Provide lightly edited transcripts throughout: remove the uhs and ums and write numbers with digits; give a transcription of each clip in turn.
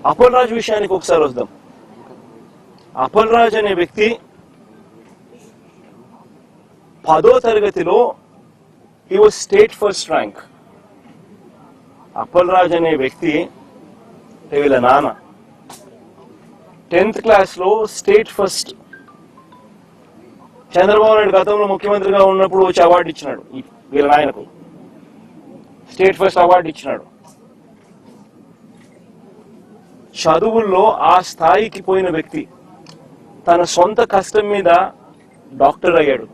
అప్పల్ రాజు విషయానికి ఒకసారి వద్దాం. అప్పల్ రాజు అనే వ్యక్తి 10వ తరగతిలో he was state first rank. Appal Raju అనే వ్యక్తి వీళ్ళ నాన్న 10th క్లాస్లో స్టేట్ ఫస్ట్. చంద్రబాబు నాయుడు గతంలో ముఖ్యమంత్రిగా ఉన్నప్పుడు వచ్చి అవార్డు ఇచ్చినాడు వీళ్ళ నాయనకు, స్టేట్ ఫస్ట్ అవార్డు ఇచ్చినాడు. చదువుల్లో ఆ స్థాయికి పోయిన వ్యక్తి తన సొంత కష్టం మీద డాక్టర్ అయ్యాడు.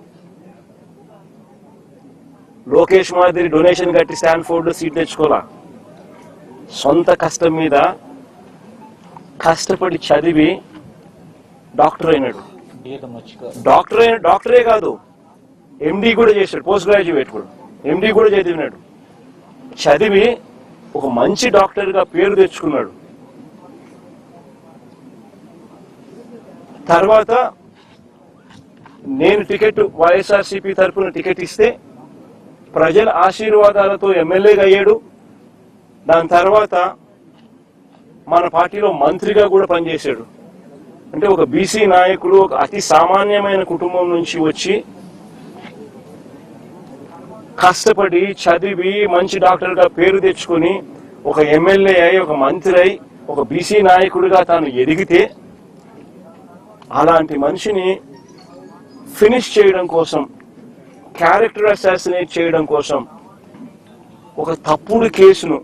లోకేష్ మాదిరి డొనేషన్ కట్టి స్టాన్ఫోర్డ్ లో సీట్ తెచ్చుకోవాలా, సొంత కష్టం మీద కష్టపడి చదివి డాక్టర్ అయినాడు. డాక్టరే కాదు, ఎండి కూడా చేశాడు, పోస్ట్ గ్రాడ్యుయేట్ కూడా, ఎండి కూడా చదివినాడు. చదివి ఒక మంచి డాక్టర్ గా పేరు తెచ్చుకున్నాడు. తర్వాత నేను టికెట్ వైఎస్ఆర్సీపీ తరఫున టికెట్ ఇస్తే ప్రజల ఆశీర్వాదాలతో ఎమ్మెల్యేగా అయ్యాడు. దాని తర్వాత మన పార్టీలో మంత్రిగా కూడా పనిచేశాడు. అంటే ఒక బీసీ నాయకుడు, ఒక అతి సామాన్యమైన కుటుంబం నుంచి వచ్చి కష్టపడి చదివి మంచి డాక్టర్గా పేరు తెచ్చుకొని ఒక ఎమ్మెల్యే అయి, ఒక మంత్రి అయి, ఒక బీసీ నాయకుడిగా తాను ఎదిగితే అలాంటి మనిషిని ఫినిష్ చేయడం కోసం, క్యారెక్టర్ అసాసినేట్ చేయడం కోసం ఒక తప్పుడు కేసును,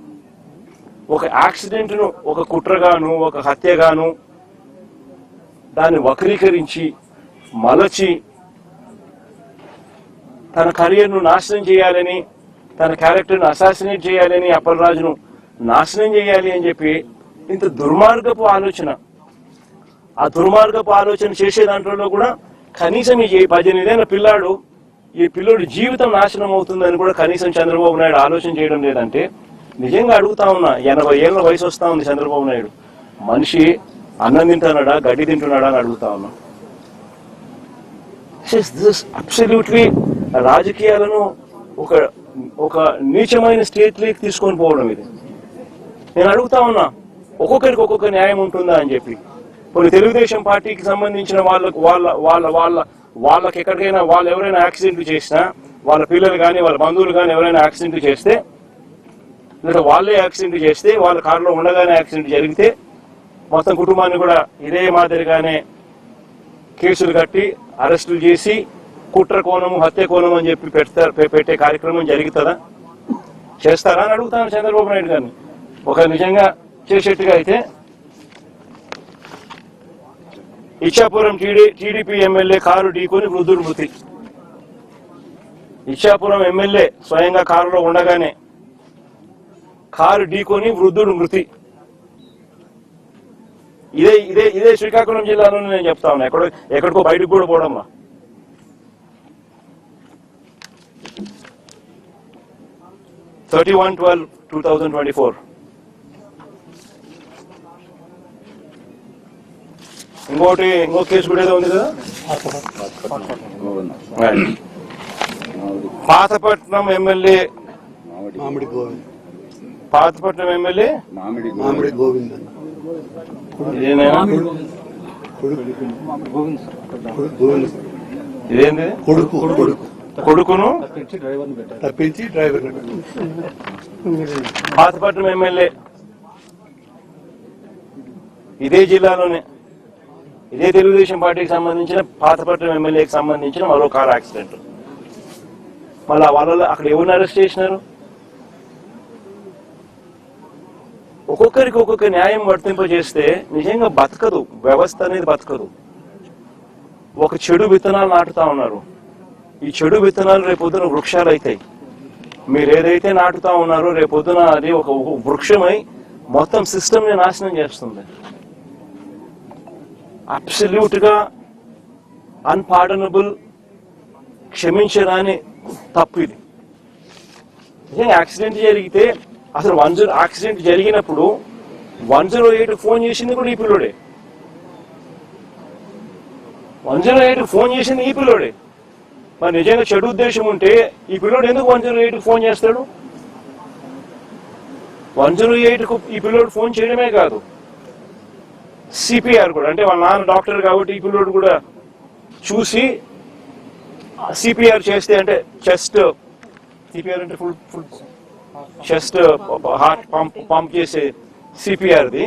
ఒక యాక్సిడెంట్ను ఒక కుట్రగాను, ఒక హత్యగాను దాన్ని వక్రీకరించి మలచి తన కెరీర్ను నాశనం చేయాలని, తన క్యారెక్టర్ను అసాసినేట్ చేయాలని, అప్పల్ రాజును నాశనం చేయాలి అని చెప్పి ఇంత దుర్మార్గపు ఆలోచన, ఆ దుర్మార్గపు ఆలోచన చేసే దాంట్లో కూడా కనీసం ఈ 18 ఏళ్ల పిల్లాడు, ఈ పిల్లోడి జీవితం నాశనం అవుతుందని కూడా కనీసం చంద్రబాబు నాయుడు ఆలోచన చేయడం లేదంటే నిజంగా అడుగుతా ఉన్నా. 80 ఏళ్ల వయసు వస్తా ఉంది చంద్రబాబు నాయుడు, మనిషి అన్నం తింటున్నాడా, గడ్డి తింటున్నాడా అని అడుగుతా ఉన్నా. అబ్సల్యూట్లీ రాజకీయాలను ఒక నీచమైన స్టేట్ లేక్ తీసుకొని పోవడం ఇది. నేను అడుగుతా ఉన్నా, ఒక్కొక్కరికి ఒక్కొక్క న్యాయం ఉంటుందా అని చెప్పి. కొన్ని తెలుగుదేశం పార్టీకి సంబంధించిన వాళ్ళకి ఎక్కడికైనా వాళ్ళు ఎవరైనా యాక్సిడెంట్లు చేసినా, వాళ్ళ పిల్లలు కానీ వాళ్ళ బంధువులు కానీ ఎవరైనా యాక్సిడెంట్లు చేస్తే, లేదా వాళ్ళే యాక్సిడెంట్ చేస్తే, వాళ్ళ కారులో ఉండగానే యాక్సిడెంట్ జరిగితే మొత్తం కుటుంబాన్ని కూడా ఇదే మాదిరిగానే కేసులు కట్టి అరెస్టులు చేసి కుట్ర కోణము, హత్య కోణం అని చెప్పి పెట్టే కార్యక్రమం జరుగుతుందా? చేస్తారా అని అడుగుతాను చంద్రబాబు నాయుడు గారిని. ఒక నిజంగా చేసేట్టుగా అయితే ఇచ్చాపురం టీడీపీ ఎమ్మెల్యే కారు ఢీకొని వృద్ధుడు మృతి. ఇచ్చాపురం ఎమ్మెల్యే స్వయంగా కారులో ఉండగానే కారు ఢీకొని వృద్ధుడు మృతి. ఇదే శ్రీకాకుళం జిల్లాలోనే నేను చెప్తా ఉన్నా, ఎక్కడికో బయటకు కూడా పోవడమ్మా. (31/12/2024). ఇంకో కేసు కూడా ఏదో ఉంది కదా, పాతపట్నం ఎమ్మెల్యే మామిడి గోవింద్ ఇదేంది కొడుకును తప్పించి డ్రైవర్. పాతపట్నం ఎమ్మెల్యే ఇదే జిల్లాలోనే, ఇదే తెలుగుదేశం పార్టీకి సంబంధించిన పాతపట్నం ఎమ్మెల్యేకి సంబంధించిన మరో కార్ యాక్సిడెంట్. మళ్ళీ వాళ్ళలో అక్కడ ఎవరిని అరెస్ట్ చేసినారు? ఒక్కొక్కరికి ఒక్కొక్క న్యాయం వర్తింపజేస్తే నిజంగా బతకదు, వ్యవస్థ అనేది బతకదు. ఒక చెడు విత్తనాలు నాటుతా ఉన్నారు. ఈ చెడు విత్తనాలు రేపొద్దున వృక్షాలు అవుతాయి. మీరు ఏదైతే నాటుతా ఉన్నారో రేపొద్దున అది ఒక వృక్షమై మొత్తం సిస్టమ్ ని నాశనం చేస్తుంది. అబ్సల్యూట్ గా అన్పార్డనబుల్, క్షమించరాని తప్పు ఇది. నిజంగా యాక్సిడెంట్ జరిగితే అసలు యాక్సిడెంట్ జరిగినప్పుడు 108 ఫోన్ చేసింది కూడా ఈ పిల్లోడే. 108 ఫోన్ చేసింది ఈ పిల్లోడే. మరి నిజంగా చెడు ఉద్దేశం ఉంటే ఈ పిల్లోడు ఎందుకు 108 ఫోన్ చేస్తాడు? 108కు ఈ పిల్లోడు ఫోన్ చేయడమే కాదు, సిపిఆర్ కూడా, అంటే వాళ్ళ నాన్న డాక్టర్ కాబట్టి ఈ పిల్లోడు కూడా చూసి సిపిఆర్ చేస్తే, అంటే చెస్ట్ సిపిఆర్ అంటే ఫుల్ చెస్ట్ హార్ట్ పంప్ చేసే సిపిఆర్ది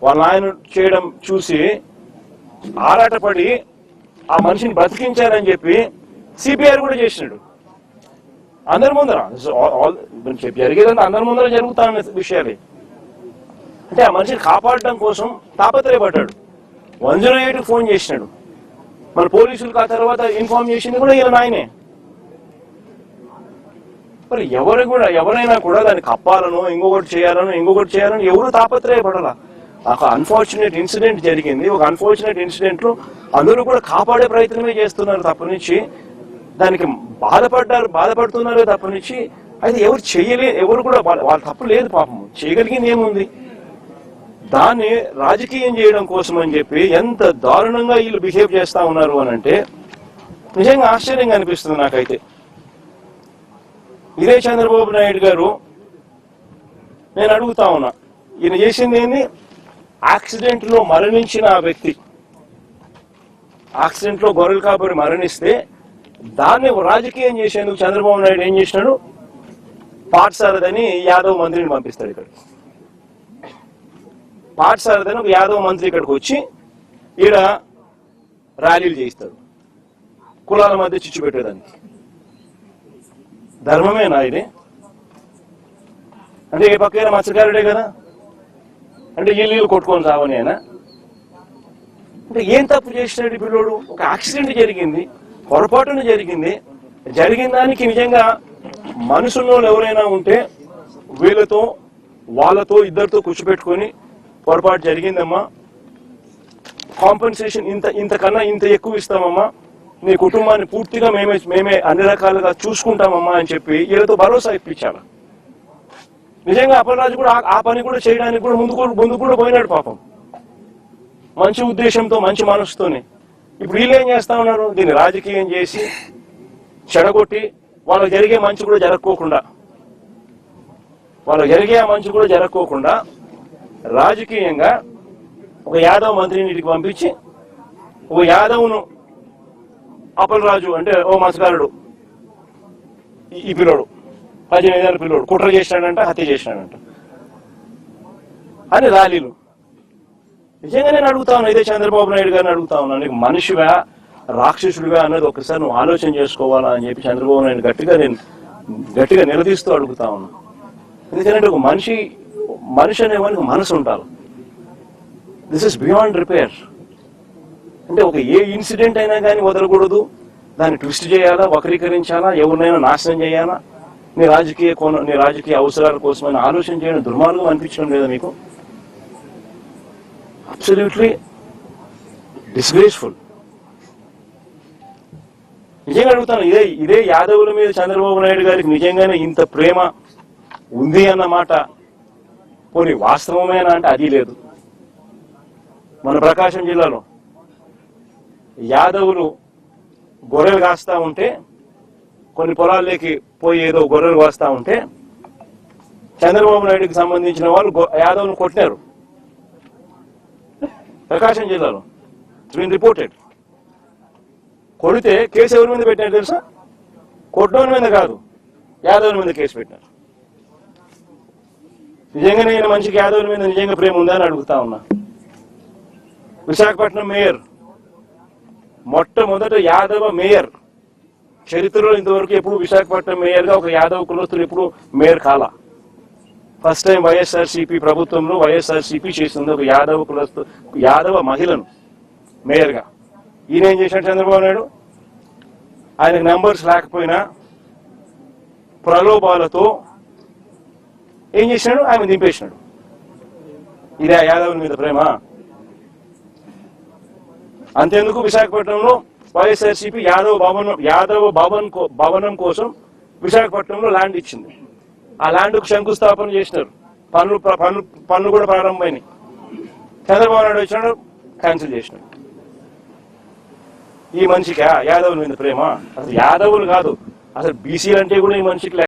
వాళ్ళ ఆయన చేయడం చూసి ఆరాటపడి ఆ మనిషిని బ్రతికించారని చెప్పి సిపిఆర్ కూడా చేసినాడు అందరి ముందర. జరిగేదంతా అందరి ముందర జరుగుతాన్న విషయాలే. అంటే ఆ మనిషిని కాపాడడం కోసం తాపత్రయపడ్డాడు. 108కి ఫోన్ చేసినాడు. మన పోలీసులకు ఆ తర్వాత ఇన్ఫార్మ్ చేసింది కూడా ఈయన నాయనే. మరి ఎవరైనా కూడా దాన్ని కప్పాలనో ఇంకొకటి చేయాలని ఎవరు తాపత్రయపడాల. ఒక అన్ఫార్చునేట్ ఇన్సిడెంట్ జరిగింది. ఒక అన్ఫార్చునేట్ ఇన్సిడెంట్ లో అందరూ కూడా కాపాడే ప్రయత్నమే చేస్తున్నారు తప్పనిచ్చి దానికి బాధపడుతున్నారు తప్పనిచ్చి అయితే ఎవరు కూడా వాళ్ళ తప్పు లేదు. పాపం చేయగలిగింది ఏముంది? దాన్ని రాజకీయం చేయడం కోసం అని చెప్పి ఎంత దారుణంగా వీళ్ళు బిహేవ్ చేస్తా ఉన్నారు అని అంటే నిజంగా ఆశ్చర్యంగా అనిపిస్తుంది నాకైతే. ఇదే చంద్రబాబు నాయుడు గారు, నేను అడుగుతా ఉన్నా, ఈయన చేసింది ఏంది? యాక్సిడెంట్ లో మరణించిన ఆ వ్యక్తి, యాక్సిడెంట్ లో గొర్రెలు కాబట్టి మరణిస్తే దాన్ని రాజకీయం చేసేందుకు చంద్రబాబు నాయుడు ఏం చేసినాడు? పాఠశాలదని యాదవ్ మంత్రిని పంపిస్తాడు ఇక్కడ. పాఠశాలదని ఒక యాదవ్ మంత్రి ఇక్కడికి వచ్చి ఈడ ర్యాలీలు చేయిస్తాడు కులాల మధ్య చిచ్చు పెట్టేదానికి. ధర్మమేనా ఇది? అంటే ఏ పక్కన మత్స్యకారుడే కదా, అంటే ఇల్లు కొట్టుకొని సావని ఆయన. అంటే ఏం తప్పు చేసినాడు ఈ పిల్లోడు? ఒక యాక్సిడెంట్ జరిగింది, పొరపాటున జరిగింది. జరిగిన దానికి నిజంగా మనసులో ఎవరైనా ఉంటే వాళ్ళతో ఇద్దరితో కూర్చోబెట్టుకొని పొరపాటు జరిగిందమ్మా, కాంపెన్సేషన్ ఇంతకన్నా ఇంత ఎక్కువ ఇస్తామమ్మా, నీ కుటుంబాన్ని పూర్తిగా మేమే అన్ని రకాలుగా చూసుకుంటామమ్మా అని చెప్పి వీళ్ళతో భరోసా ఇప్పించాలి. నిజంగా అప్పలరాజు కూడా ఆ పని కూడా చేయడానికి కూడా ముందు కూడా పోయినాడు పాపం, మంచి ఉద్దేశంతో మంచి మనసుతోనే. ఇప్పుడు వీళ్ళు ఏం చేస్తా ఉన్నారు? దీన్ని రాజకీయం చేసి చెడగొట్టి వాళ్ళకి జరిగే మంచి కూడా జరగకోకుండా రాజకీయంగా ఒక యాదవ్ మంత్రిని ఇంటికి పంపించి ఒక యాదవ్ను అప్పలరాజు అంటే ఓ మత్స్యకారుడు ఈ పిల్లోడు 18 ఏళ్ళ పిల్లోడు కుట్ర చేసినాడంట, హత్య చేసినాడంట అని ర్యాలీలు. నిజంగా నేను అడుగుతా ఉన్నా, ఇదే చంద్రబాబు నాయుడు గారిని అడుగుతా ఉన్నా, నీకు మనిషివా రాక్షసుడివా అన్నది ఒకసారి నువ్వు ఆలోచన చేసుకోవాలా అని చెప్పి చంద్రబాబు నాయుడు గట్టిగా నిలదీస్తూ అడుగుతా ఉన్నా. ఎందుకంటే ఒక మనిషి అనేవానికి మనసు ఉండాలి. This is beyond repair. అంటే ఒక ఏ ఇన్సిడెంట్ అయినా కానీ వదలకూడదు, దాన్ని ట్విస్ట్ చేయాలా, వక్రీకరించాలా, ఎవరినైనా నాశనం చేయాలా, నీ రాజకీయ అవసరాల కోసమైనా ఆలోచన చేయడం దుర్మార్గం అనిపించడం లేదా మీకు? Absolutely disgraceful. నిజంగా అడుగుతాను, ఇదే యాదవుల మీద చంద్రబాబు నాయుడు గారికి నిజంగానే ఇంత ప్రేమ ఉంది అన్నమాట పోనీ వాస్తవమేనా అంటే అది లేదు. మన ప్రకాశం జిల్లాలో యాదవులు గొర్రెలు కాస్తా ఉంటే, కొన్ని పొలాల్లోకి పోయి ఏదో గొర్రెలు కాస్తా ఉంటే చంద్రబాబు నాయుడుకి సంబంధించిన వాళ్ళు యాదవ్ను కొట్టినారు ప్రకాశం జిల్లాలో. It's been reported. కొడితే కేసు ఎవరి మీద పెట్టినారు తెలుసా? కొట్టడం మీద కాదు, యాదవుల మీద కేసు పెట్టినారు. నిజంగా నేను మనిషికి యాదవుల మీద నిజంగా ప్రేమ ఉందా అని అడుగుతా ఉన్నా. విశాఖపట్నం మేయర్, మొట్టమొదట యాదవ మేయర్ చరిత్రలో ఇంతవరకు ఎప్పుడు విశాఖపట్నం మేయర్గా ఒక యాదవ కులస్తులు ఎప్పుడు మేయర్ కాలా. ఫస్ట్ టైం వైఎస్ఆర్సీపీ ప్రభుత్వంలో వైఎస్ఆర్సీపీ చేసింది ఒక యాదవ మహిళను మేయర్గా. ఈయన ఏం చేశాడు చంద్రబాబు నాయుడు? ఆయనకు నెంబర్స్ లేకపోయినా ప్రలోభాలతో ఏం చేసినాడు? ఆయన దింపేసినాడు. ఇదే యాదవుల మీద ప్రేమ? అంతేందుకు విశాఖపట్నంలో వైఎస్ఆర్సీపీ యాదవ భవనం కోసం విశాఖపట్నంలో ల్యాండ్ ఇచ్చింది. ఆ ల్యాండ్కు శంకుస్థాపన చేసినారు. పనులు కూడా ప్రారంభమైనాయి. చంద్రబాబు నాయుడు వచ్చినాడు, క్యాన్సిల్ చేసినాడు. ఈ మనిషికి యాదవుల మీద ప్రేమ? అసలు యాదవులు కాదు, అసలు బీసీలు అంటే కూడా ఈ మనిషికి